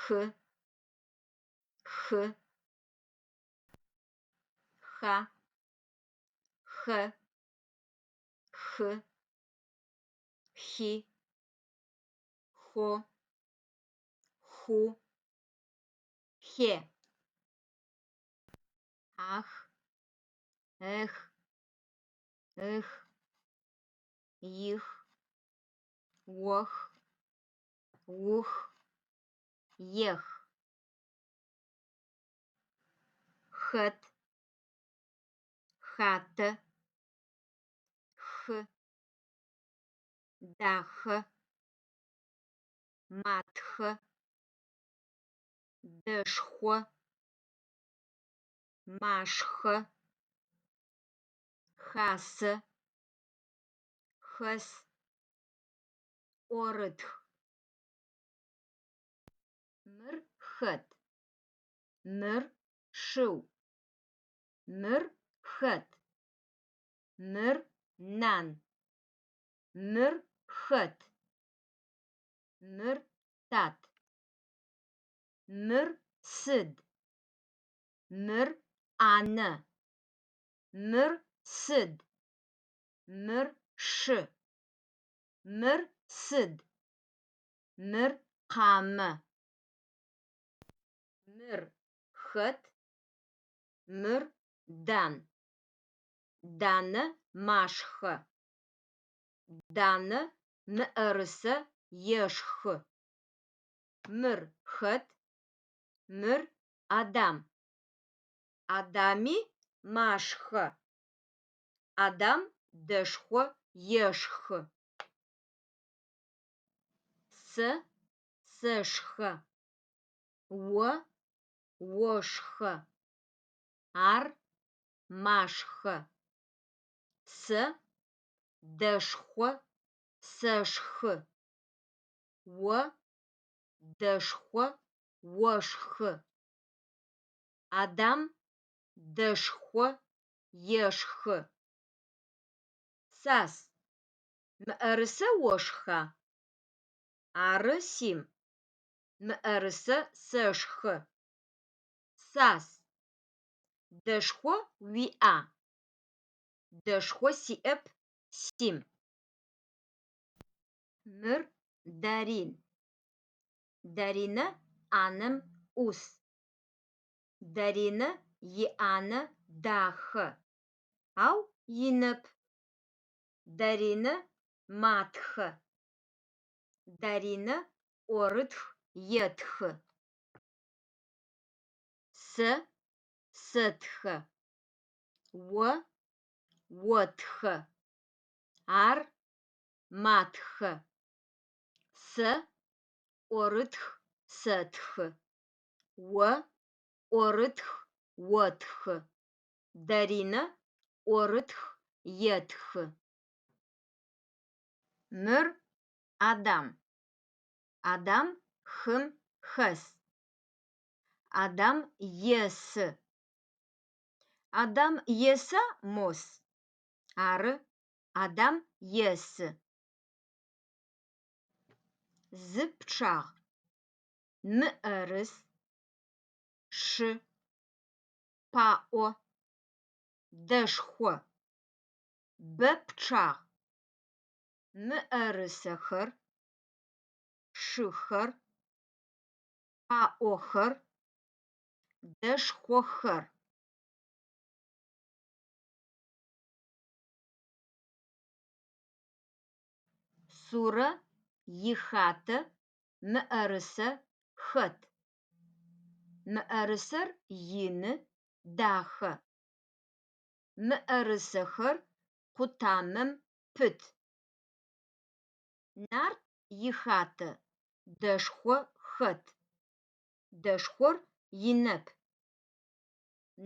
Хы, хы, ха, хэ, хы, хи, хо, ху, хе. Ах, эх, эх, их, ох, ух, ех. Хэт, хатэ, хы, дахэ, матхэ, дэшхо, машхэ, хасэ, хэс, ӏорытх. Мыр хэт? Мыр шыу. Мыр хэт? Мыр нан. Мыр хэт? Мыр тат. Мыр сыд? Мыр ӏанэ. Мыр сыд? Мыр шы. Мыр сыд? Мыр къамэ. Мыр хэт? Мыр дан. Данэ машхэ. Данэ мыӏэрысэ ешхы. Мыр хэт? Мыр Адам. Адами машхэ. Адам дэшхо ешхы. Сэ сэшхэ. О ошхэ. Ар машхэ. Сэ дэшхо сэшхы. О дэшхо ошхы. Адам дэшхо ешхы. Сас мыӏэрысэ ошха? Ары, Сим. Мыӏэрысэ сэшхы. Сас дэшхо уиӏа? Дэшхо сиӏэп, Сим. Мыр Дарин. Даринэ ӏанэм ӏус. Даринэ иӏанэ дахэ. Ау инэп. Даринэ матхэ. Даринэ ӏорытх етхы. Сэ сэтхэ. О отхэ. Ар матхэ. Сэ ӏорытх сэтхы. О ӏорытх отхы. Даринэ ӏорытх етхы. Мыр Адам. Адам хым хэс. Адам есы. Адам еса, Мос? Ары, Адам есы. Зы пчъагъ. Мыӏэрыс. Шы. Паӏо. Дэшхо. Бэ пчъагъ. Мыӏэрысэхэр. Шыхэр. Паӏохэр. Дэшхохэр. Сурэ ихатэ мыӏэрысэ хэт? Мыӏэрысэр ины, дахэ. Мыӏэрысэхэр къутамэм пыт. Нарт ихатэ дэшхо хэт? Дэшхор инэп.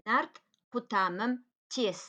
Нарт къутамэм тес.